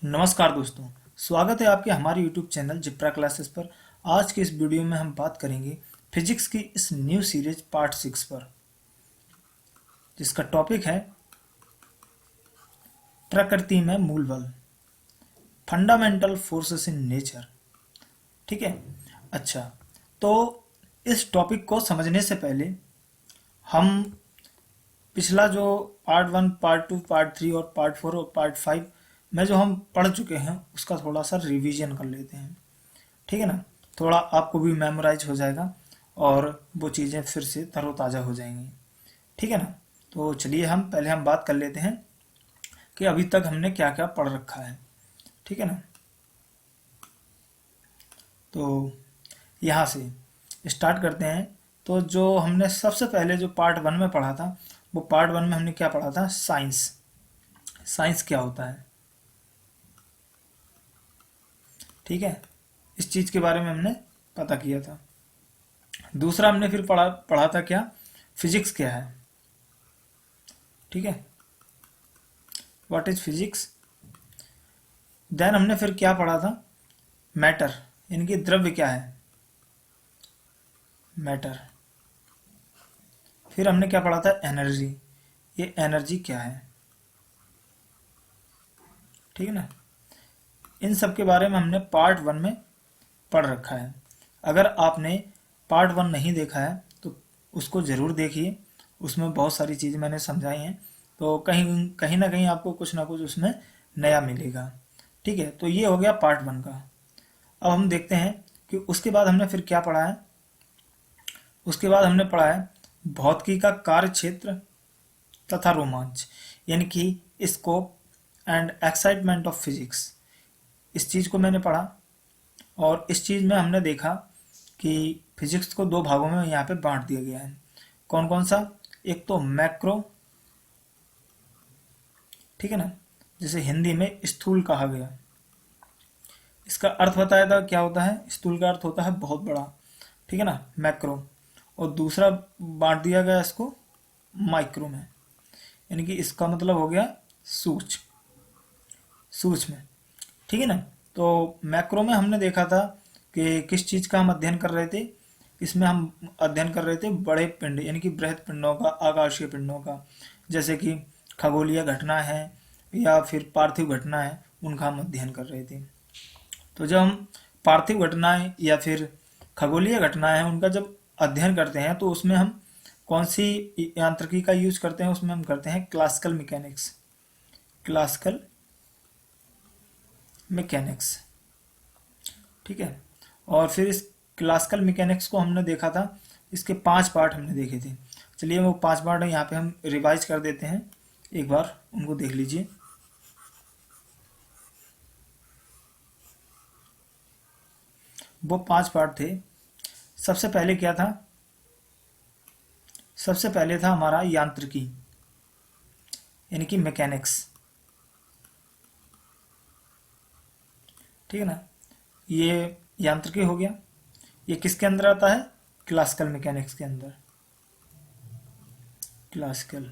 नमस्कार दोस्तों, स्वागत है आपके हमारे YouTube चैनल जिप्रा क्लासेस पर। आज के इस वीडियो में हम बात करेंगे फिजिक्स की इस न्यू सीरीज पार्ट 6 पर, जिसका टॉपिक है प्रकृति में मूल बल, फंडामेंटल फोर्सेस इन नेचर। ठीक है। अच्छा, तो इस टॉपिक को समझने से पहले हम पिछला जो पार्ट 1, पार्ट 2, पार्ट 3 और पार्ट 4 और पार्ट 5 में जो हम पढ़ चुके हैं उसका थोड़ा सा रिवीजन कर लेते हैं। ठीक है ना। थोड़ा आपको भी मेमोराइज हो जाएगा और वो चीज़ें फिर से तरोताज़ा हो जाएंगी। ठीक है ना। तो चलिए हम बात कर लेते हैं कि अभी तक हमने क्या क्या पढ़ रखा है। ठीक है ना। तो यहाँ से स्टार्ट करते हैं। तो जो हमने सबसे पहले जो पार्ट 1 में पढ़ा था, वो पार्ट 1 में हमने क्या पढ़ा था? साइंस। साइंस क्या होता है? ठीक है, इस चीज़ के बारे में हमने पता किया था। दूसरा हमने फिर पढ़ा पढ़ा था क्या? फिजिक्स क्या है। ठीक है, व्हाट इज फिजिक्स। देन हमने फिर क्या पढ़ा था? मैटर, इनकी द्रव्य क्या है? मैटर। फिर हमने क्या पढ़ा था? एनर्जी, ये एनर्जी क्या है। ठीक है ना। इन सब के बारे में हमने पार्ट 1 में पढ़ रखा है। अगर आपने पार्ट 1 नहीं देखा है तो उसको ज़रूर देखिए, उसमें बहुत सारी चीज़ें मैंने समझाई हैं, तो कहीं कहीं ना कुछ उसमें नया मिलेगा। ठीक है, तो ये हो गया पार्ट 1 का। अब हम देखते हैं कि उसके बाद हमने फिर क्या पढ़ा है। उसके बाद हमने पढ़ा है भौतिकी का कार्य क्षेत्र तथा रोमांच, यानी कि scope and excitement of physics. इस चीज़ को मैंने पढ़ा और इस चीज़ में हमने देखा कि फिजिक्स को दो भागों में यहाँ पे बांट दिया गया है। कौन कौन सा? एक तो मैक्रो, ठीक है ना, जिसे हिंदी में स्थूल कहा गया। इसका अर्थ बताया था क्या होता है? स्थूल का अर्थ होता है बहुत बड़ा। ठीक है ना, मैक्रो। और दूसरा बांट दिया गया इसको माइक्रो में, यानी कि इसका मतलब हो गया सूक्ष्म, सूक्ष्म। ठीक है ना। तो मैक्रो में हमने देखा था कि किस चीज़ का हम अध्ययन कर रहे थे। इसमें हम अध्ययन कर रहे थे बड़े पिंड, यानी कि बृहद पिंडों का, आकाशीय पिंडों का, जैसे कि खगोलीय घटना है या फिर पार्थिव घटना है, उनका हम अध्ययन कर रहे थे। तो जब हम पार्थिव घटनाएं या फिर खगोलीय घटनाएं हैं उनका जब अध्ययन करते हैं तो उसमें हम कौन सी यांत्रिकी का यूज करते हैं? उसमें हम करते हैं क्लासिकल मैकेनिक्स। Classical mechanics. ठीक है। और फिर इस क्लासिकल मैकेनिक्स को हमने देखा था, इसके 5 पार्ट हमने देखे थे। चलिए वो 5 पार्ट है यहाँ पे हम रिवाइज कर देते हैं, एक बार उनको देख लीजिए। वो 5 पार्ट थे। सबसे पहले क्या था? सबसे पहले था हमारा यांत्रिकी, यानी कि मैकेनिक्स। ठीक है ना। ये यांत्रिकी हो गया। ये किसके अंदर आता है? क्लासिकल मैकेनिक्स के अंदर। क्लासिकल।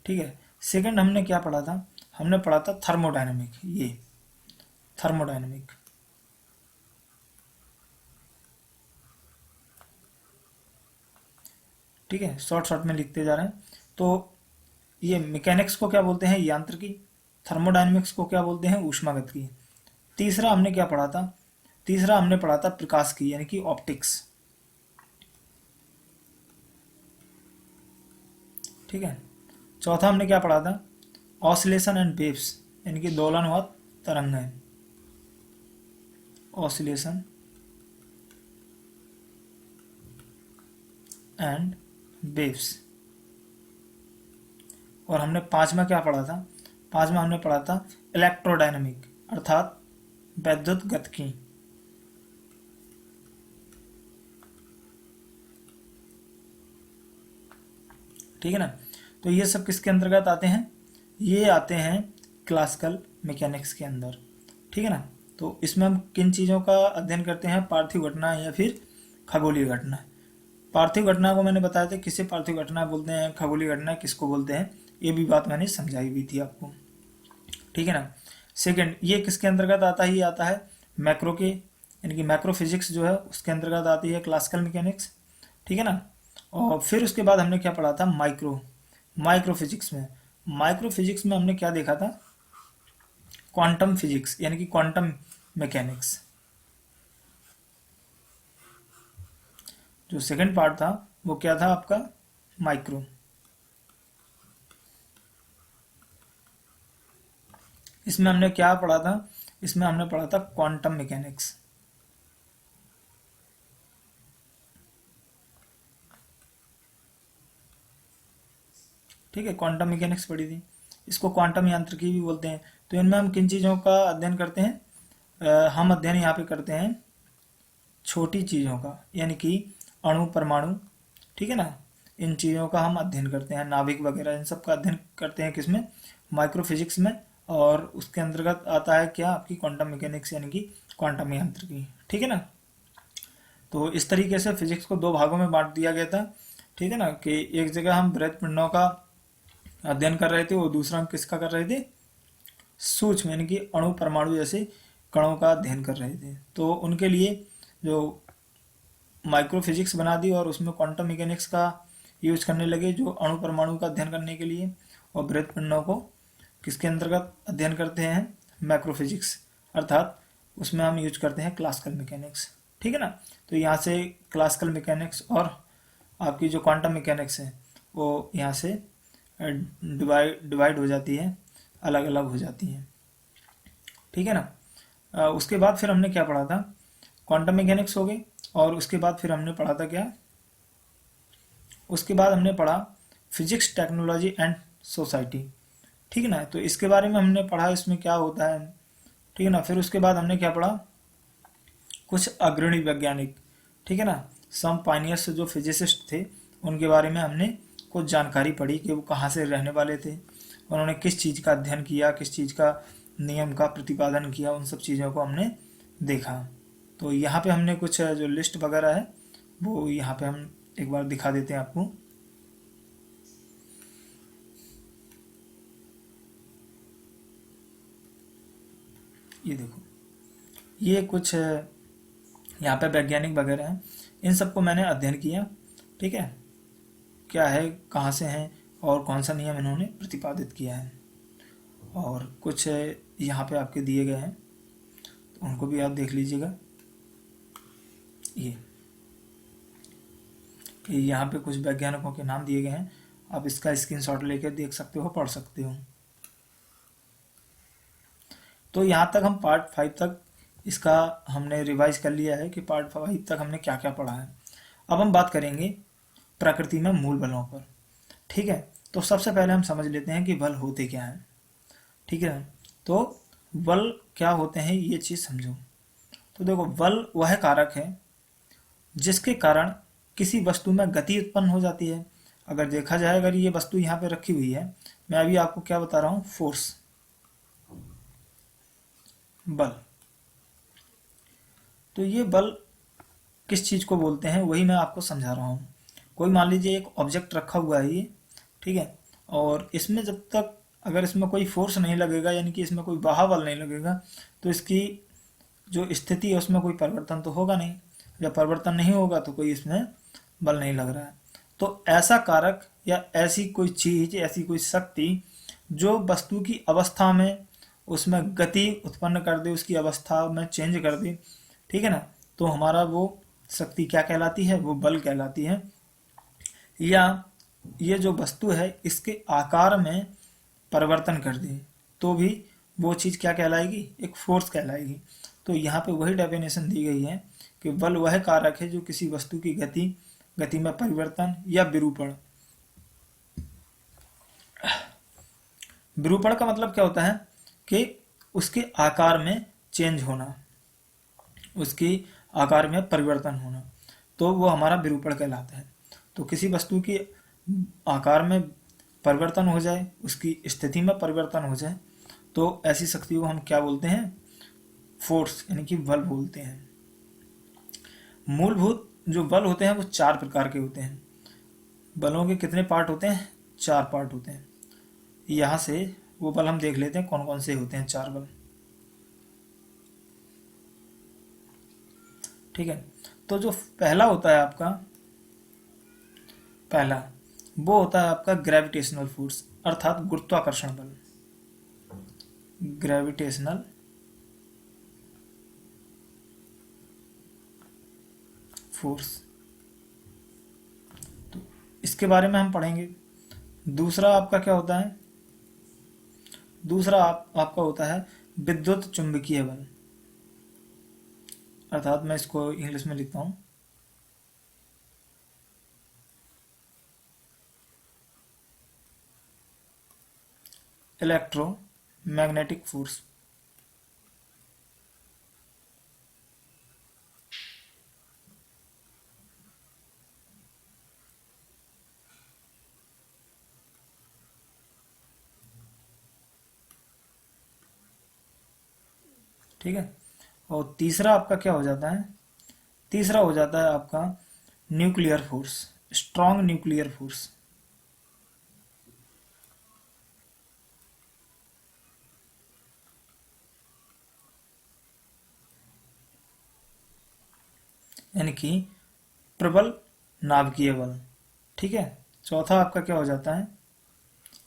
ठीक है। सेकंड हमने क्या पढ़ा था? हमने पढ़ा था थर्मोडायनेमिक। ये थर्मोडायनेमिक। ठीक है, शॉर्ट शॉर्ट में लिखते जा रहे हैं। तो ये मैकेनिक्स को क्या बोलते हैं? यांत्रिकी। थर्मोडायनेमिक्स को क्या बोलते हैं? ऊष्मागतिकी। तीसरा हमने क्या पढ़ा था? तीसरा हमने पढ़ा था प्रकाश की, यानी कि ऑप्टिक्स। ठीक है। चौथा हमने क्या पढ़ा था? ऑसिलेशन एंड वेव्स, यानी कि दोलन व तरंगें। Oscillation and waves. और हमने पांचवा क्या पढ़ा था? पांचवा हमने पढ़ा था इलेक्ट्रोडायनामिक, अर्थात वैद्युत गतिकी। ठीक है ना। तो ये सब किसके अंतर्गत आते हैं? ये आते हैं क्लासिकल मैकेनिक्स के अंदर। ठीक है ना। तो इसमें हम किन चीज़ों का अध्ययन करते हैं? पार्थिव घटना या फिर खगोलीय घटना। पार्थिव घटना को मैंने बताया था किसे पार्थिव घटना बोलते हैं, खगोलीय घटना किसको बोलते हैं, ये भी बात मैंने समझाई हुई थी आपको। ठीक है ना। सेकंड, ये किसके अंतर्गत आता है, ये आता है मैक्रो के, यानी कि मैक्रो फिजिक्स जो है उसके अंतर्गत आती है क्लासिकल मैकेनिक्स, ठीक है ना। और फिर उसके बाद हमने क्या पढ़ा था, माइक्रो माइक्रो फिजिक्स में। माइक्रो फिजिक्स में हमने क्या देखा था, क्वांटम फिजिक्स यानी कि क्वांटम मैकेनिक्स। जो सेकंड पार्ट था वो क्या था आपका, माइक्रो। इसमें हमने क्या पढ़ा था, इसमें हमने पढ़ा था क्वांटम मैकेनिक्स। ठीक है, क्वांटम मैकेनिक्स पढ़ी थी, इसको क्वांटम यांत्रिकी भी बोलते हैं। तो इनमें हम किन चीज़ों का अध्ययन करते हैं, हम अध्ययन यहाँ पे करते हैं छोटी चीज़ों का, यानी कि अणु परमाणु, ठीक है ना, इन चीज़ों का हम अध्ययन करते हैं, नाभिक वगैरह इन सब का अध्ययन करते हैं किसमें, माइक्रो फिजिक्स में। और उसके अंतर्गत आता है क्या, आपकी क्वांटम मैकेनिक्स यानी कि क्वांटम यांत्रिकी, ठीक है ना। तो इस तरीके से फिजिक्स को दो भागों में बांट दिया गया था, ठीक है ना, कि एक जगह हम बृहद पिंडों का अध्ययन कर रहे थे और दूसरा हम किसका कर रहे थे, सूक्ष्म यानी कि अणु परमाणु जैसे कणों का अध्ययन कर रहे थे। तो उनके लिए जो माइक्रो फिजिक्स बना दी और उसमें क्वांटम मैकेनिक्स का यूज करने लगे, जो अणु परमाणु का अध्ययन करने के लिए, और बृहद पिंडों को किसके अंतर्गत अध्ययन करते हैं, मैक्रो फिजिक्स, अर्थात उसमें हम यूज करते हैं क्लासिकल मैकेनिक्स, ठीक है ना। तो यहाँ से क्लासिकल मैकेनिक्स और आपकी जो क्वांटम मैकेनिक्स है वो यहाँ से डिवाइड हो जाती है, अलग अलग हो जाती हैं, ठीक है ना। उसके बाद फिर हमने क्या पढ़ा था, क्वांटम मैकेनिक्स हो गई, और उसके बाद फिर हमने पढ़ा था क्या, उसके बाद हमने पढ़ा फिजिक्स टेक्नोलॉजी एंड सोसाइटी, ठीक है ना। तो इसके बारे में हमने पढ़ा, इसमें क्या होता है, ठीक है ना। फिर उसके बाद हमने क्या पढ़ा, कुछ अग्रणी वैज्ञानिक, ठीक है ना, सम पाइनियर्स जो फिजिसिस्ट थे उनके बारे में हमने कुछ जानकारी पढ़ी कि वो कहाँ से रहने वाले थे, उन्होंने किस चीज़ का अध्ययन किया, किस चीज़ का नियम का प्रतिपादन किया, उन सब चीज़ों को हमने देखा। तो यहाँ पे हमने कुछ जो लिस्ट वगैरह है वो यहाँ पे हम एक बार दिखा देते हैं आपको। ये देखो, ये कुछ यहाँ पे वैज्ञानिक वगैरह हैं, इन सबको मैंने अध्ययन किया, ठीक है, क्या है, कहाँ से हैं और कौन सा नियम इन्होंने प्रतिपादित किया है। और कुछ यहाँ पे आपके दिए गए हैं तो उनको भी आप देख लीजिएगा। ये यहाँ पे कुछ वैज्ञानिकों के नाम दिए गए हैं, आप इसका स्क्रीनशॉट लेकर देख सकते हो, पढ़ सकते हो। तो यहाँ तक हम पार्ट 5 तक इसका हमने रिवाइज कर लिया है कि पार्ट 5 तक हमने क्या क्या पढ़ा है। अब हम बात करेंगे प्रकृति में मूल बलों पर, ठीक है। तो सबसे पहले हम समझ लेते हैं कि बल होते क्या हैं, ठीक है। तो बल क्या होते हैं ये चीज़ समझो। तो देखो, बल वह कारक है जिसके कारण किसी वस्तु में गति उत्पन्न हो जाती है। अगर देखा जाए, अगर ये वस्तु यहाँ पे रखी हुई है, मैं अभी आपको क्या बता रहा हूँ, फोर्स, बल। तो ये बल किस चीज़ को बोलते हैं वही मैं आपको समझा रहा हूँ। कोई मान लीजिए एक ऑब्जेक्ट रखा हुआ है ये, ठीक है, और इसमें जब तक अगर इसमें कोई फोर्स नहीं लगेगा, यानी कि इसमें कोई बाह्य बल नहीं लगेगा, तो इसकी जो स्थिति है उसमें कोई परिवर्तन तो होगा नहीं। जब परिवर्तन नहीं होगा तो कोई इसमें बल नहीं लग रहा है। तो ऐसा कारक या ऐसी कोई चीज, ऐसी कोई शक्ति जो वस्तु की अवस्था में उसमें गति उत्पन्न कर दे, उसकी अवस्था में चेंज कर दे, ठीक है ना, तो हमारा वो शक्ति क्या कहलाती है, वो बल कहलाती है। या ये जो वस्तु है इसके आकार में परिवर्तन कर दे तो भी वो चीज़ क्या कहलाएगी, एक फोर्स कहलाएगी। तो यहाँ पे वही डेफिनेशन दी गई है कि बल वह कारक है जो किसी वस्तु की गति में परिवर्तन या विरूपण। विरूपण का मतलब क्या होता है कि उसके आकार में चेंज होना, उसकी आकार में परिवर्तन होना, तो वो हमारा विरूपण कहलाता है। तो किसी वस्तु की आकार में परिवर्तन हो जाए, उसकी स्थिति में परिवर्तन हो जाए, तो ऐसी शक्ति को हम क्या बोलते हैं, फोर्स यानी कि बल बोलते हैं। मूलभूत जो बल होते हैं वो 4 प्रकार के होते हैं। बलों के कितने पार्ट होते हैं, 4 पार्ट होते हैं। यहाँ से वो बल हम देख लेते हैं कौन कौन से होते हैं, 4 बल। ठीक है, तो जो पहला होता है आपका, पहला वो होता है आपका ग्रेविटेशनल फोर्स, अर्थात गुरुत्वाकर्षण बल। ग्रेविटेशनल फोर्स, तो इसके बारे में हम पढ़ेंगे। दूसरा आपका क्या होता है, दूसरा आपका होता है विद्युत चुंबकीय बल, अर्थात मैं इसको इंग्लिश में लिखता हूं, इलेक्ट्रोमैग्नेटिक फोर्स। ठीक है, और तीसरा आपका क्या हो जाता है, तीसरा हो जाता है आपका nuclear force, strong nuclear force. यानी कि प्रबल नाभिकीय बल। ठीक है, चौथा आपका क्या हो जाता है,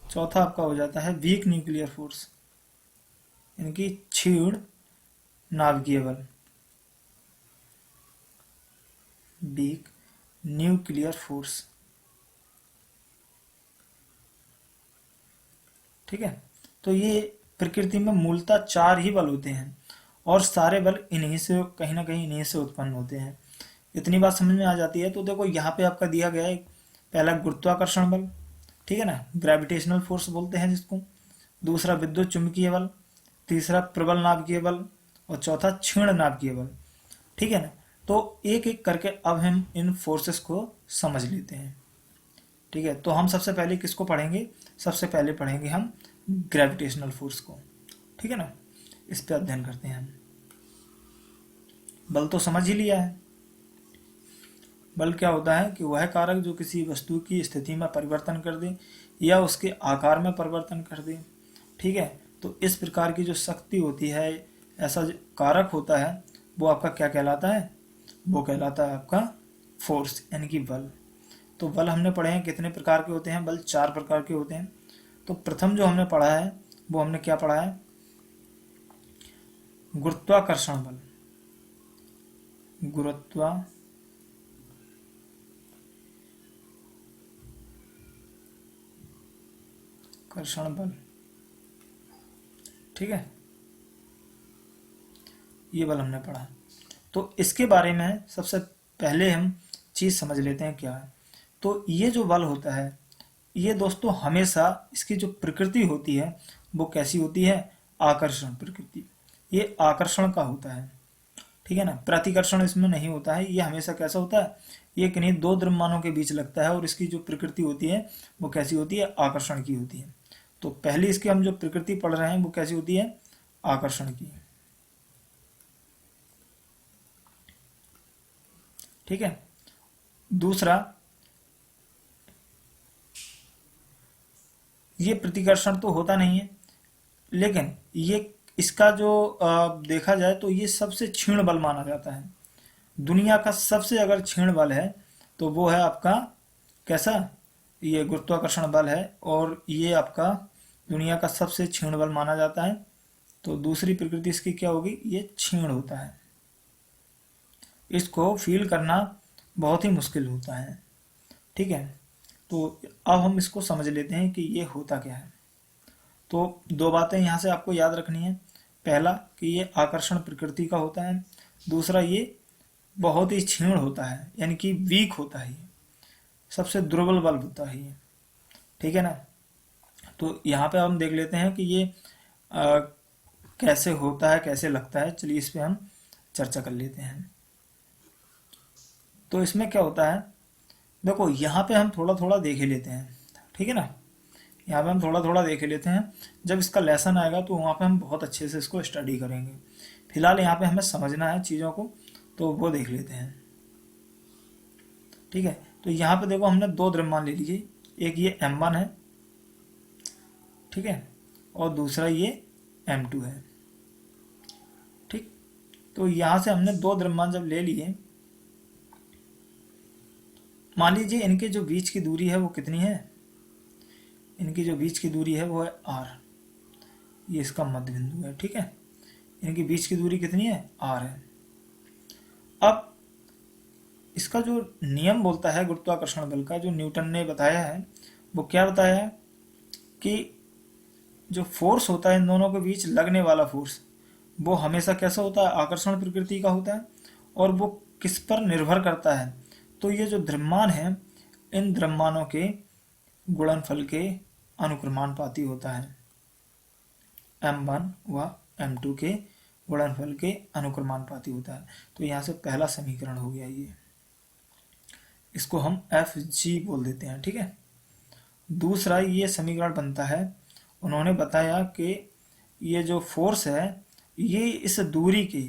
चौथा आपका हो जाता है वीक न्यूक्लियर फोर्स, यानी कि क्षीण नाभिकीय बल, वीक न्यूक्लियर फोर्स। ठीक है, तो ये प्रकृति में मूलतः 4 ही बल होते हैं और सारे बल इन्हीं से, कहीं ना कहीं इन्हीं से उत्पन्न होते हैं। इतनी बात समझ में आ जाती है। तो देखो यहाँ पे आपका दिया गया है, पहला गुरुत्वाकर्षण बल, ठीक है ना, ग्रेविटेशनल फोर्स बोलते हैं जिसको, दूसरा विद्युत चुंबकीय बल, तीसरा प्रबल नाभिकीय बल और चौथा क्षीण नाभिकीय बल। ठीक है ना, तो एक एक करके अब हम इन फोर्सेस को समझ लेते हैं। ठीक है, तो हम सबसे पहले किसको पढ़ेंगे, सबसे पहले पढ़ेंगे हम ग्रेविटेशनल फोर्स को। ठीक है ना, इस पे अध्ययन करते हैं हम। बल तो समझ ही लिया है। बल क्या होता है कि वह कारक जो किसी वस्तु की स्थिति में परिवर्तन कर दे या उसके आकार में परिवर्तन कर दे। ठीक है, तो इस प्रकार की जो शक्ति होती है, ऐसा जो कारक होता है, वो आपका क्या कहलाता है, वो कहलाता है आपका फोर्स, यानी कि बल। तो बल हमने पढ़े हैं कितने प्रकार के होते हैं, बल 4 प्रकार के होते हैं। तो प्रथम जो हमने पढ़ा है वो हमने क्या पढ़ा है, गुरुत्वाकर्षण बल। गुरुत्वाकर्षण बल, ठीक है, ये बल हमने पढ़ा। तो इसके बारे में सबसे पहले हम चीज समझ लेते हैं क्या है। तो ये जो बल होता है, ये दोस्तों हमेशा इसकी जो प्रकृति होती है वो कैसी होती है, आकर्षण प्रकृति। ये आकर्षण का होता है। ठीक है ना, प्रतिकर्षण इसमें नहीं होता है। ये हमेशा कैसा होता है, ये किन्हीं दो द्रव्यमानों के बीच लगता है और इसकी जो प्रकृति होती है वो कैसी होती है, आकर्षण की होती है। तो पहली इसकी हम जो प्रकृति पढ़ रहे हैं वो कैसी होती है, आकर्षण की। ठीक है, दूसरा, ये प्रतिकर्षण तो होता नहीं है, लेकिन ये इसका जो देखा जाए तो ये सबसे क्षीण बल माना जाता है। दुनिया का सबसे अगर क्षीण बल है तो वो है आपका कैसा, ये गुरुत्वाकर्षण बल है, और ये आपका दुनिया का सबसे क्षीण बल माना जाता है। तो दूसरी प्रकृति इसकी क्या होगी, ये क्षीण होता है। इसको फील करना बहुत ही मुश्किल होता है। ठीक है, तो अब हम इसको समझ लेते हैं कि ये होता क्या है। तो दो बातें यहाँ से आपको याद रखनी है। पहला कि ये आकर्षण प्रकृति का होता है, दूसरा ये बहुत ही क्षीण होता है, यानी कि वीक होता है, सबसे दुर्बल बल होता है ये। ठीक है ना, तो यहाँ पे हम देख लेते हैं कि ये कैसे होता है, कैसे लगता है। चलिए इस पे हम चर्चा कर लेते हैं। तो इसमें क्या होता है, देखो यहाँ पे हम थोड़ा थोड़ा देख ही लेते हैं। ठीक है ना, यहाँ पे हम थोड़ा थोड़ा देख लेते हैं। जब इसका लेसन आएगा तो वहाँ पे हम बहुत अच्छे से इसको स्टडी करेंगे। फिलहाल यहाँ पे हमें समझना है चीज़ों को, तो वो देख लेते हैं। ठीक है, तो यहाँ पे देखो हमने दो द्रव्यमान ले लीजिए, एक ये M1 है, ठीक है, और दूसरा ये M2 है। ठीक, तो यहां से हमने दो द्रव्यमान जब ले लिए, मान लीजिए इनके जो बीच की दूरी है वो कितनी है, इनकी जो बीच की दूरी है वो है r, ये इसका मध्य बिंदु है। ठीक है, इनकी बीच की दूरी कितनी है, r है। अब इसका जो नियम बोलता है गुरुत्वाकर्षण बल का, जो न्यूटन ने बताया है, वो क्या बताया है कि जो फोर्स होता है इन दोनों के बीच लगने वाला फोर्स, वो हमेशा कैसा होता है, आकर्षण प्रकृति का होता है, और वो किस पर निर्भर करता है, तो ये जो द्रव्यमान है इन द्रव्यमानों के गुणनफल के अनुक्रमानुपाती होता है। M1 व M2 के गुणनफल के अनुक्रमानुपाती होता है। तो यहाँ से पहला समीकरण हो गया ये, इसको हम FG बोल देते हैं। ठीक है, दूसरा ये समीकरण बनता है, उन्होंने बताया कि ये जो फोर्स है ये इस दूरी के,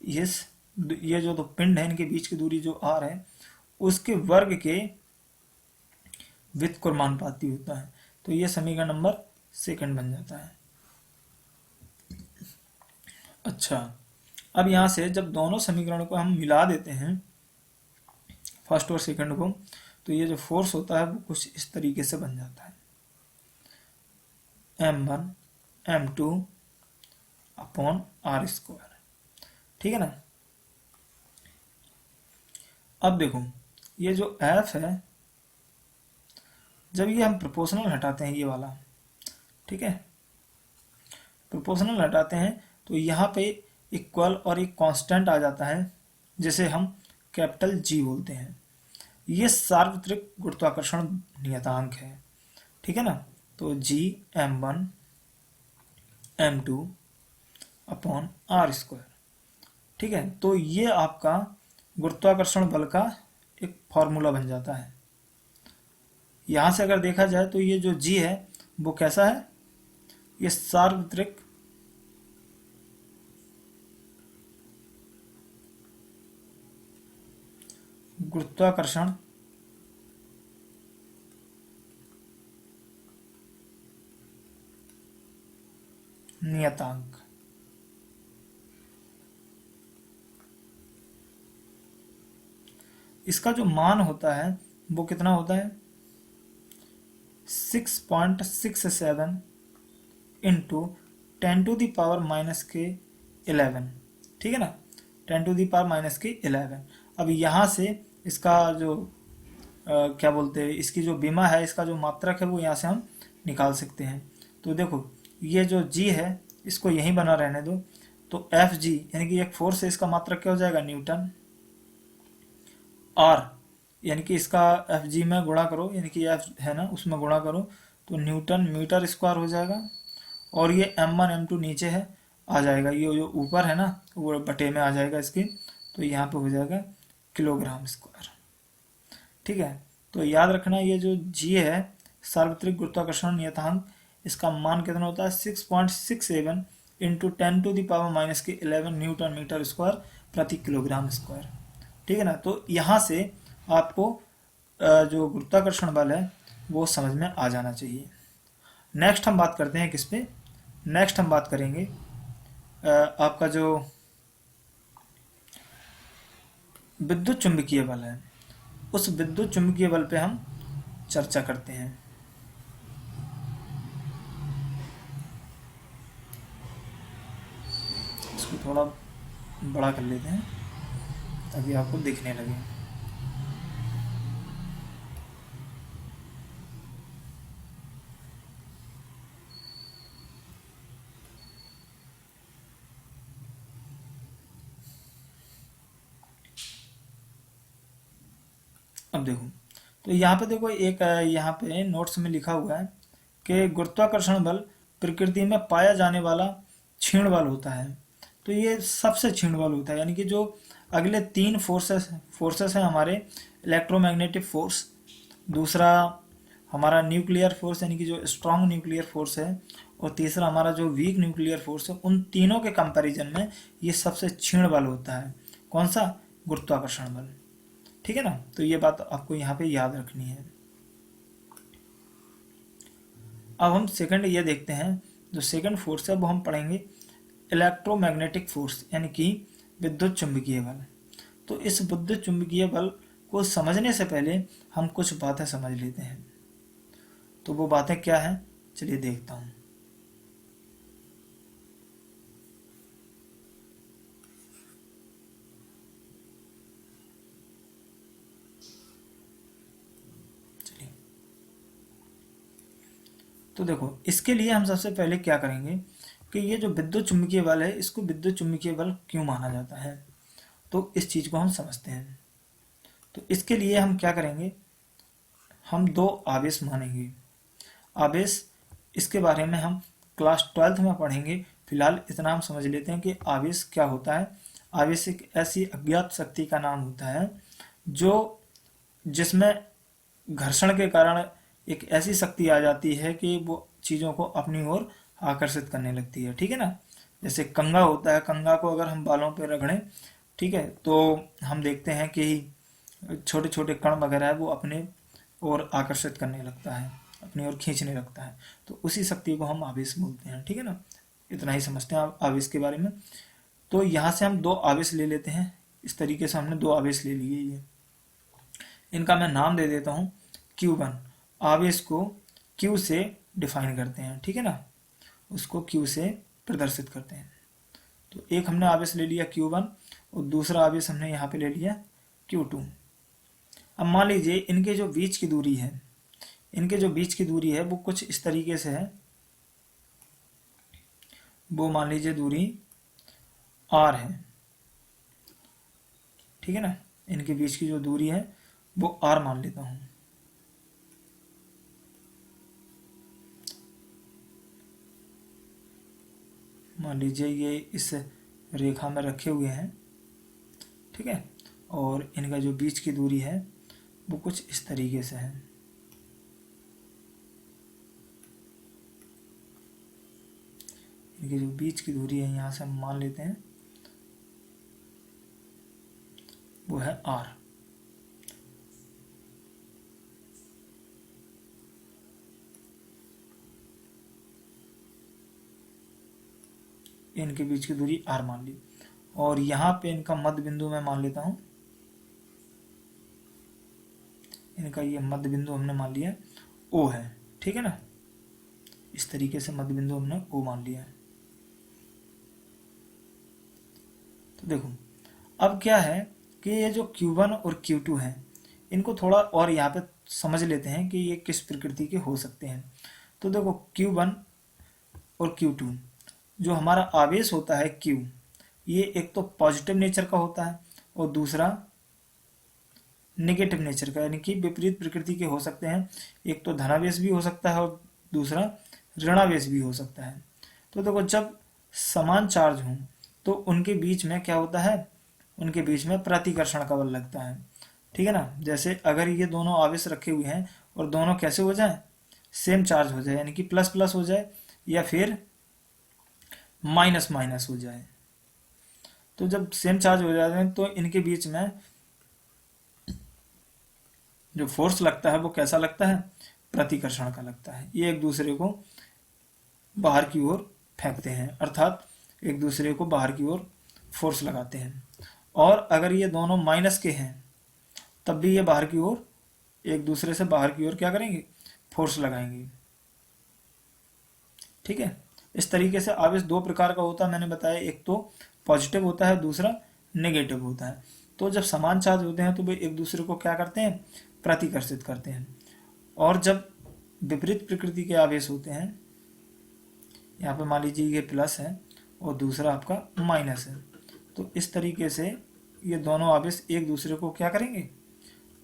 ये जो दो पिंड है इनके बीच की दूरी जो r है उसके वर्ग के व्युत्क्रमानुपाती होता है। तो ये समीकरण नंबर 2 बन जाता है। अच्छा, अब यहां से जब दोनों समीकरणों को हम मिला देते हैं, फर्स्ट और सेकंड को, तो ये जो फोर्स होता है वो कुछ इस तरीके से बन जाता है, M1 M2 अपॉन r²। ठीक है ना। अब देखो ये जो F है, जब ये हम प्रोपोर्शनल हटाते हैं ये वाला, ठीक है, प्रोपोर्शनल हटाते हैं तो यहाँ पे इक्वल और एक कांस्टेंट आ जाता है, जिसे हम कैपिटल G बोलते हैं। ये सार्वत्रिक गुरुत्वाकर्षण नियतांक है। ठीक है ना। तो G M1 M2 upon r²। ठीक है, तो ये आपका गुरुत्वाकर्षण बल का एक फॉर्मूला बन जाता है। यहां से अगर देखा जाए तो ये जो G है वो कैसा है, ये सार्वत्रिक गुरुत्वाकर्षण नियतांक। इसका जो मान होता है वो कितना होता है, 6.67 इंटू 10⁻⁻11। ठीक है ना, 10⁻⁻11। अब यहाँ से इसका जो क्या बोलते हैं, इसकी जो बीमा है, इसका जो मात्रक है वो यहाँ से हम निकाल सकते हैं। तो देखो ये जो G है इसको यहीं बना रहने दो, तो FG यानी कि एक फोर्स है, इसका मात्रक क्या हो जाएगा, न्यूटन। R यानी कि इसका FG में गुणा करो, यानी कि F है ना उसमें गुणा करो, तो न्यूटन मीटर स्क्वायर हो जाएगा। और ये M1 M2 नीचे है, आ जाएगा, ये जो ऊपर है ना वो बटे में आ जाएगा इसके, तो यहाँ पे हो जाएगा किलोग्राम स्क्वायर। ठीक है, तो याद रखना ये जो G है सार्वत्रिक गुरुत्वाकर्षण नियतांक, इसका मान कितना होता है, 6.67 इंटू 10⁻⁻11 न्यूटन मीटर स्क्वायर प्रति किलोग्राम स्क्वायर। ठीक है ना। तो यहाँ से आपको जो गुरुत्वाकर्षण बल है वो समझ में आ जाना चाहिए। नेक्स्ट हम बात करते हैं किस पे, नेक्स्ट हम बात करेंगे आपका जो विद्युत चुंबकीय बल है, उस विद्युत चुंबकीय बल पे हम चर्चा करते हैं। इसको थोड़ा बड़ा कर लेते हैं ताकि आपको दिखने लगे। अब देखो, तो यहाँ पे देखो एक यहाँ पे नोट्स में लिखा हुआ है कि गुरुत्वाकर्षण बल प्रकृति में पाया जाने वाला क्षीण बल होता है। तो ये सबसे क्षीण बल होता है, यानी कि जो अगले 3 फोर्सेस हैं हमारे, इलेक्ट्रोमैग्नेटिक फोर्स, दूसरा हमारा न्यूक्लियर फोर्स यानी कि जो स्ट्रॉन्ग न्यूक्लियर फोर्स है, और तीसरा हमारा जो वीक न्यूक्लियर फोर्स है, उन तीनों के कंपैरिजन में ये सबसे क्षीण बल होता है। कौन सा, गुरुत्वाकर्षण बल। ठीक है ना। तो ये बात आपको यहाँ पे याद रखनी है। अब हम सेकंड ये देखते हैं जो सेकंड फोर्स है वो हम पढ़ेंगे इलेक्ट्रोमैग्नेटिक फोर्स, यानी कि विद्युत चुंबकीय बल। तो इस विद्युत चुंबकीय बल को समझने से पहले हम कुछ बातें समझ लेते हैं। तो वो बातें क्या हैं, चलिए देखता हूं। चलिए, तो देखो, इसके लिए हम सबसे पहले क्या करेंगे कि ये जो विद्युत चुंबकीय बल है, इसको विद्युत चुंबकीय बल क्यों माना जाता है, तो इस चीज को हम समझते हैं। तो इसके लिए हम क्या करेंगे, हम दो आवेश मानेंगे। आवेश, इसके बारे में हम क्लास 12th में पढ़ेंगे। फिलहाल इतना हम समझ लेते हैं कि आवेश क्या होता है। आवेश एक ऐसी अज्ञात शक्ति का नाम होता है जो जिसमें घर्षण के कारण एक ऐसी शक्ति आ जाती है कि वो चीज़ों को अपनी ओर आकर्षित करने लगती है। ठीक है ना, जैसे कंघा होता है, कंघा को अगर हम बालों पर रगड़ें, ठीक है, तो हम देखते हैं कि छोटे छोटे कण वगैरह है वो अपने ओर आकर्षित करने लगता है, अपनी ओर खींचने लगता है। तो उसी शक्ति को हम आवेश बोलते हैं। ठीक है ना, इतना ही समझते हैं आप आवेश के बारे में। तो यहाँ से हम दो आवेश ले लेते हैं। इस तरीके से हमने दो आवेश ले लिए। ये इनका मैं नाम दे देता हूँ Q1। आवेश को Q से डिफाइन करते हैं, ठीक है ना, उसको Q से प्रदर्शित करते हैं। तो एक हमने आवेश ले लिया Q1 और दूसरा आवेश हमने यहाँ पे ले लिया Q2। अब मान लीजिए इनके जो बीच की दूरी है, इनके जो बीच की दूरी है वो कुछ इस तरीके से है। वो मान लीजिए दूरी R है, ठीक है ना, इनके बीच की जो दूरी है वो R मान लेता हूं। मान लीजिए ये इस रेखा में रखे हुए हैं, ठीक है, और इनका जो बीच की दूरी है वो कुछ इस तरीके से है। इनकी जो बीच की दूरी है यहां से हम मान लेते हैं वो है R। इनके बीच की दूरी R मान ली, और यहां पे इनका मध्य बिंदु मैं मान लेता हूं, इनका ये मध्य बिंदु हमने मान लिया O है। ठीक है ना, इस तरीके से मध्य बिंदु हमने O मान लिया है। तो देखो, अब क्या है कि ये जो Q1 और Q2 है, इनको थोड़ा और यहाँ पे समझ लेते हैं कि ये किस प्रकृति के हो सकते हैं। तो देखो, Q1 और Q2, जो हमारा आवेश होता है Q, ये एक तो पॉजिटिव नेचर का होता है और दूसरा नेगेटिव नेचर का, यानी कि विपरीत प्रकृति के हो सकते हैं। एक तो धनावेश भी हो सकता है और दूसरा ऋणावेश भी हो सकता है। तो देखो, जब समान चार्ज हों तो उनके बीच में क्या होता है, उनके बीच में प्रतिकर्षण का बल लगता है। ठीक है ना, जैसे अगर ये दोनों आवेश रखे हुए हैं और दोनों कैसे हो जाए, सेम चार्ज हो जाए, यानी कि प्लस प्लस हो जाए या फिर माइनस माइनस हो जाए। तो जब सेम चार्ज हो जाते हैं तो इनके बीच में जो फोर्स लगता है वो कैसा लगता है, प्रतिकर्षण का लगता है। ये एक दूसरे को बाहर की ओर फेंकते हैं, अर्थात एक दूसरे को बाहर की ओर फोर्स लगाते हैं। और अगर ये दोनों माइनस के हैं तब भी ये बाहर की ओर, एक दूसरे से बाहर की ओर क्या करेंगे, फोर्स लगाएंगे। ठीक है, इस तरीके से आवेश दो प्रकार का होता है, मैंने बताया, एक तो पॉजिटिव होता है, दूसरा नेगेटिव होता है। तो जब समान चार्ज होते हैं तो वे एक दूसरे को क्या करते हैं, प्रतिकर्षित करते हैं। और जब विपरीत प्रकृति के आवेश होते हैं, यहाँ पे मान लीजिए ये प्लस है और दूसरा आपका माइनस है, तो इस तरीके से ये दोनों आवेश एक दूसरे को क्या करेंगे,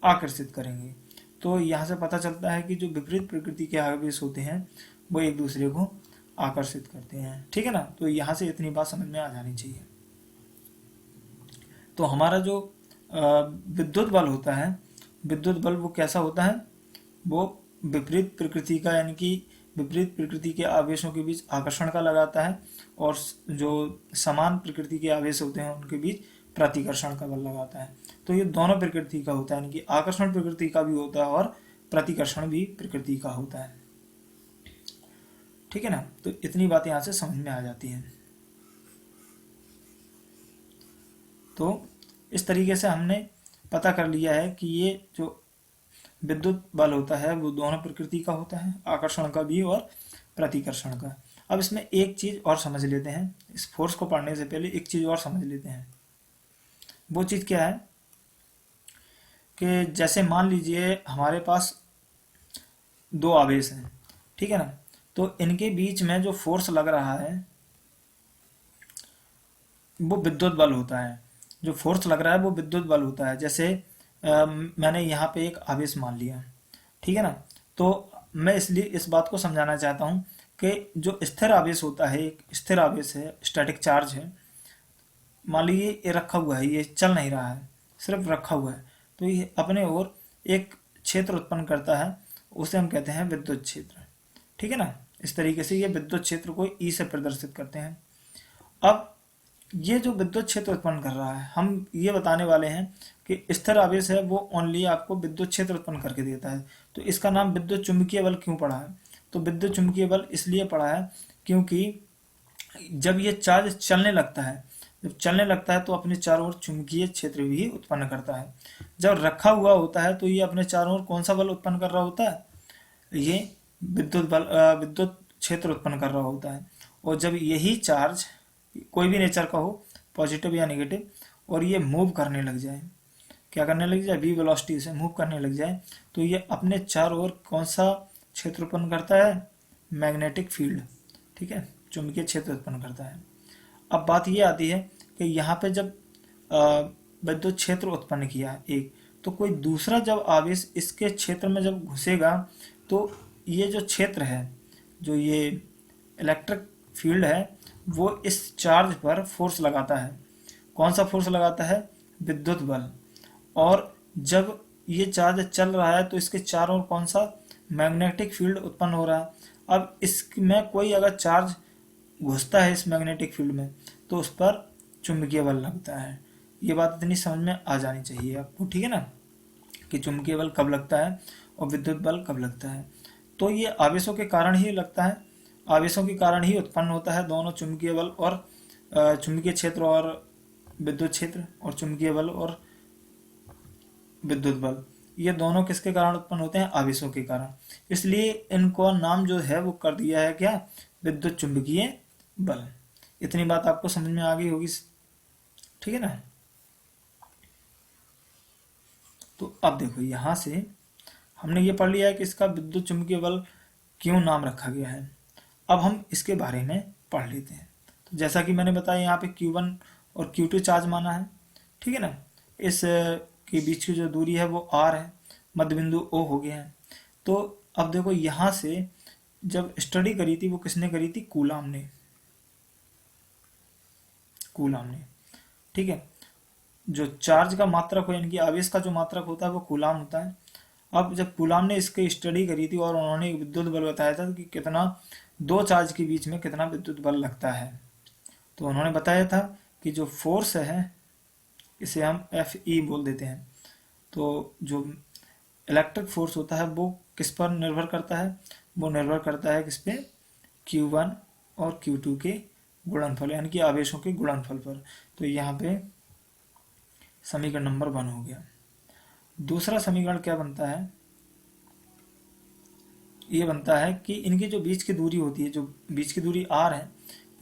आकर्षित करेंगे। तो यहाँ से पता चलता है कि जो विपरीत प्रकृति के आवेश होते हैं वो एक दूसरे को आकर्षित करते हैं। ठीक है ना, तो यहाँ से इतनी बात समझ में आ जानी चाहिए। तो हमारा जो विद्युत बल होता है, विद्युत बल वो कैसा होता है, वो विपरीत प्रकृति का, यानी कि विपरीत प्रकृति के आवेशों के बीच आकर्षण का लगाता है, और जो समान प्रकृति के आवेश होते हैं उनके बीच प्रतिकर्षण का बल लगाता है। तो ये दोनों प्रकृति का होता है, यानी कि आकर्षण प्रकृति का भी होता है और प्रतिकर्षण भी प्रकृति का होता है। ठीक है ना। तो इतनी बातें यहाँ से समझ में आ जाती हैं। तो इस तरीके से हमने पता कर लिया है कि ये जो विद्युत बल होता है वो दोनों प्रकृति का होता है, आकर्षण का भी और प्रतिकर्षण का। अब इसमें एक चीज और समझ लेते हैं, इस फोर्स को पढ़ने से पहले एक चीज और समझ लेते हैं। वो चीज क्या है कि जैसे मान लीजिए हमारे पास दो आवेश हैं, ठीक है ना। तो इनके बीच में जो फोर्स लग रहा है वो विद्युत बल होता है। जो फोर्स लग रहा है वो विद्युत बल होता है। जैसे मैंने यहाँ पे एक आवेश मान लिया, ठीक है ना। तो मैं इसलिए इस बात को समझाना चाहता हूँ कि जो स्थिर आवेश होता है, एक स्थिर आवेश है, स्टैटिक चार्ज है, मान लीजिए ये रखा हुआ है, ये चल नहीं रहा है, सिर्फ रखा हुआ है, तो ये अपने ओर एक क्षेत्र उत्पन्न करता है, उसे हम कहते हैं विद्युत क्षेत्र, ठीक है ना। इस तरीके से ये विद्युत क्षेत्र को ई से प्रदर्शित करते हैं। अब ये जो विद्युत क्षेत्र उत्पन्न कर रहा है, हम ये बताने वाले हैं कि स्थिर आवेश है वो ओनली आपको विद्युत क्षेत्र उत्पन्न करके देता है। तो इसका नाम विद्युत चुंबकीय बल क्यों पड़ा है? तो विद्युत चुंबकीय बल इसलिए पड़ा है क्योंकि जब ये चार्ज चलने लगता है, जब चलने लगता है तो अपने चारों ओर चुंबकीय क्षेत्र भी उत्पन्न करता है। जब रखा हुआ होता है तो ये अपने चारों ओर कौन सा बल उत्पन्न कर रहा होता है? ये विद्युत बल, विद्युत क्षेत्र उत्पन्न कर रहा होता है। और जब यही चार्ज कोई भी नेचर का हो, पॉजिटिव या नेगेटिव, और ये मूव करने लग जाए, क्या करने लग जाए, वी वेलोसिटी से मूव करने लग जाए, तो ये अपने चारों ओर कौन सा क्षेत्र उत्पन्न करता है? मैग्नेटिक फील्ड, ठीक है, चुंबकीय क्षेत्र उत्पन्न करता है। अब बात ये आती है कि यहाँ पे जब विद्युत क्षेत्र उत्पन्न किया एक, तो कोई दूसरा जब आवेश इसके क्षेत्र में जब घुसेगा तो ये जो क्षेत्र है, जो ये इलेक्ट्रिक फील्ड है, वो इस चार्ज पर फोर्स लगाता है। कौन सा फोर्स लगाता है? विद्युत बल। और जब ये चार्ज चल रहा है तो इसके चारों ओर कौन सा मैग्नेटिक फील्ड उत्पन्न हो रहा है। अब इसमें कोई अगर चार्ज घुसता है इस मैग्नेटिक फील्ड में तो उस पर चुंबकीय बल लगता है। ये बात इतनी समझ में आ जानी चाहिए आपको, ठीक है ना, कि चुंबकीय बल कब लगता है और विद्युत बल कब लगता है। तो ये आवेशों के कारण ही लगता है, आवेशों के कारण ही उत्पन्न होता है दोनों, चुंबकीय बल और चुंबकीय क्षेत्र और विद्युत क्षेत्र, और चुंबकीय बल और विद्युत बल, ये दोनों किसके कारण उत्पन्न होते हैं? आवेशों के कारण। इसलिए इनको नाम जो है वो कर दिया है क्या? विद्युत चुंबकीय बल। इतनी बात आपको समझ में आ गई होगी, ठीक है ना। तो अब देखो यहां से हमने ये पढ़ लिया है कि इसका विद्युत चुंबकीय बल क्यों नाम रखा गया है। अब हम इसके बारे में पढ़ लेते हैं। तो जैसा कि मैंने बताया यहाँ पे Q1 और Q2 चार्ज माना है, ठीक है ना। इस के बीच की जो दूरी है वो R है, मध्य बिंदु O हो गया है। तो अब देखो यहाँ से जब स्टडी करी थी वो किसने करी थी? कूलाम ने, कूलाम ने, ठीक है। जो चार्ज का मात्रक हो यानी कि आवेश का जो मात्रक होता है वो कूलाम होता है। अब जब कूलाम ने इसकी स्टडी करी थी और उन्होंने विद्युत बल बताया था कि कितना दो चार्ज के बीच में कितना विद्युत बल लगता है, तो उन्होंने बताया था कि जो फोर्स है इसे हम एफ ई बोल देते हैं। तो जो इलेक्ट्रिक फोर्स होता है वो किस पर निर्भर करता है? वो निर्भर करता है किस पे? Q1 और Q2 के गुणनफल यानी कि आवेशों के गुणनफल पर। तो यहाँ पे समीकरण नंबर 1 हो गया। दूसरा समीकरण क्या बनता है? ये बनता है कि इनकी जो बीच की दूरी होती है, जो बीच की दूरी r है,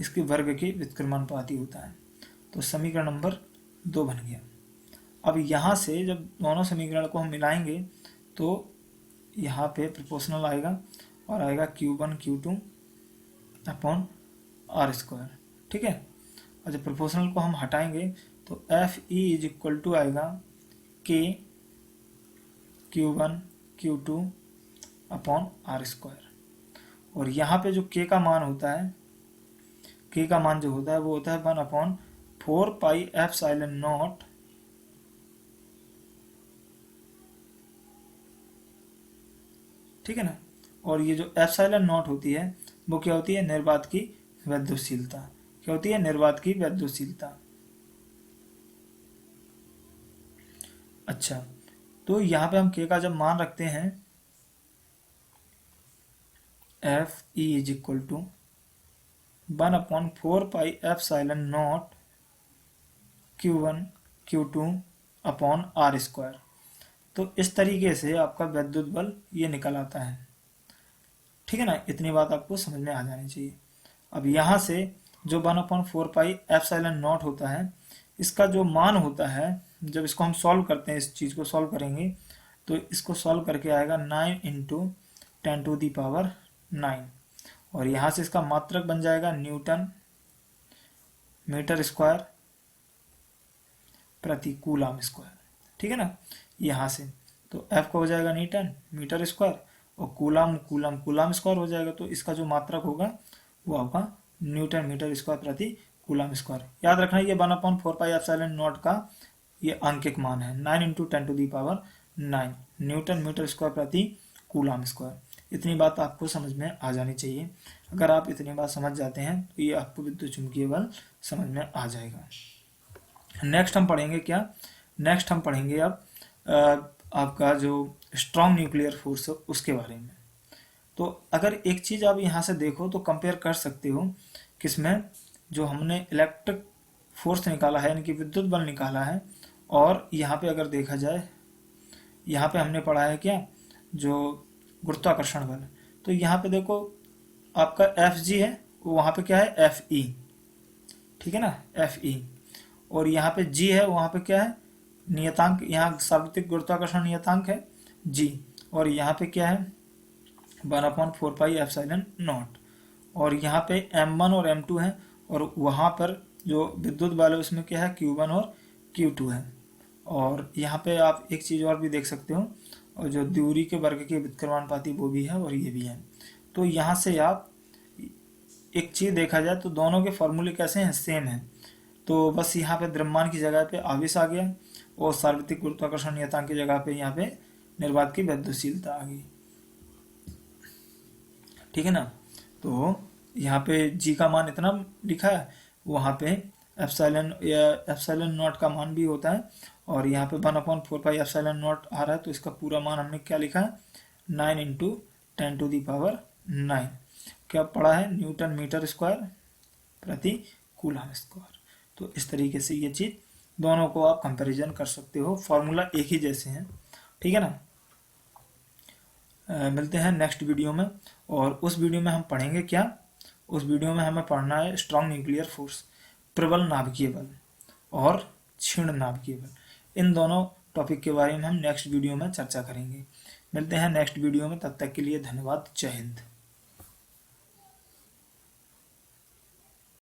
इसके वर्ग के व्युत्क्रमानुपाती होता है। तो समीकरण नंबर 2 बन गया। अब यहाँ से जब दोनों समीकरण को हम मिलाएंगे तो यहाँ पे प्रोपोर्शनल आएगा और आएगा Q1 Q2 upon R square, ठीक है। और जब प्रोपोर्शनल को हम हटाएंगे तो F E is equal to आएगा K Q1 Q2 upon R square. और यहाँ पे जो K का मान होता है, K का मान जो होता है वो होता है 1 अपॉन 4 पाई एप्सिलॉन नॉट ठीक है ना। और ये जो एप्सिलॉन नॉट होती है वो क्या होती है? निर्वात की वैद्युतशीलता। क्या होती है? निर्वात की वैद्युतशीलता। अच्छा, तो यहाँ पे हम K का जब मान रखते हैं F E is equal to 1/4πε0 Q1 Q2 upon R square. तो इस तरीके से आपका विद्युत बल ये निकल आता है। ठीक है ना, इतनी बात आपको समझ में आ जानी चाहिए। अब यहाँ से जो 1/4πε0 होता है, इसका जो मान होता है, जब इसको हम सॉल्व करते हैं, इस चीज़ को सॉल्व करेंगे तो इसको सॉल्व करके आएगा 9 × 10⁹ और यहाँ से इसका मात्रक बन जाएगा न्यूटन मीटर स्क्वायर प्रति कूलम स्क्वायर। ठीक है ना, यहाँ से तो F का हो जाएगा न्यूटन मीटर स्क्वायर और कूलम कूलम कूलम स्क्वायर हो जाएगा। तो इसका जो मात्रक होगा वो आपका न्यूटन मीटर स्क्वायर प्रति कूलम स्क्वायर। याद रखना ये 1/4πε0 का ये आंकिक मान है, 9 × 10⁹ न्यूटन मीटर स्क्वायर प्रति कूलम स्क्वायर। इतनी बात आपको समझ में आ जानी चाहिए। अगर आप इतनी बात समझ जाते हैं तो ये आपको विद्युत चुंबकीय बल समझ में आ जाएगा। नेक्स्ट हम पढ़ेंगे क्या, नेक्स्ट हम पढ़ेंगे अब आपका जो स्ट्रॉन्ग न्यूक्लियर फोर्स है उसके बारे में। तो अगर एक चीज़ आप यहाँ से देखो तो कंपेयर कर सकते हो किसमें, जो हमने इलेक्ट्रिक फोर्स निकाला है यानी कि विद्युत बल निकाला है, और यहाँ पे अगर देखा जाए, यहाँ पे हमने पढ़ा है क्या, जो गुरुत्वाकर्षण बल। तो यहाँ पे देखो आपका एफ जी है, वहाँ पे क्या है एफ ई। ठीक है ना, एफ ई। और यहाँ पे जी है, वहाँ पे क्या है नियतांक, यहाँ सार्वत्रिक गुरुत्वाकर्षण नियतांक है जी। और यहाँ पे क्या है 1/4πε0। और यहाँ पे m1 और m2 है, और वहाँ पर जो विद्युत बल है उसमें क्या है Q1 और Q2 है। और यहाँ पे आप एक चीज़ और भी देख सकते हो, और जो दूरी के वर्ग के व्युत्क्रमानुपाती वो भी है और ये भी है। तो यहाँ से आप एक चीज़ देखा जाए तो दोनों के फॉर्मूले कैसे हैं, सेम है। तो बस यहाँ पे द्रव्यमान की जगह पे आवेश आ गया और सार्वत्रिक गुरुत्वाकर्षण नियतांक की जगह पे यहाँ पे निर्वात की विद्युतशीलता आ गई। ठीक है ना, तो यहाँ पे जी का मान इतना लिखा है, वहाँ पे एप्सिलॉन नॉट का मान भी होता है, और यहाँ पे 1/4πε0 आ रहा है। तो इसका पूरा मान हमने क्या लिखा है 9 × 10⁹ क्या पढ़ा है न्यूटन मीटर स्क्वायर प्रति कूलम स्क्वायर। तो इस तरीके से ये चीज़ दोनों को आप कंपैरिजन कर सकते हो, फॉर्मूला एक ही जैसे हैं। ठीक है ना, मिलते हैं नेक्स्ट वीडियो में। और उस वीडियो में हम पढ़ेंगे क्या, उस वीडियो में हमें पढ़ना है स्ट्रॉन्ग न्यूक्लियर फोर्स, प्रबल नाभिकीय बल और क्षीण नाभिकीय बल। इन दोनों टॉपिक के बारे में हम नेक्स्ट वीडियो में चर्चा करेंगे। मिलते हैं नेक्स्ट वीडियो में, तब तक के लिए धन्यवाद, जय हिंद।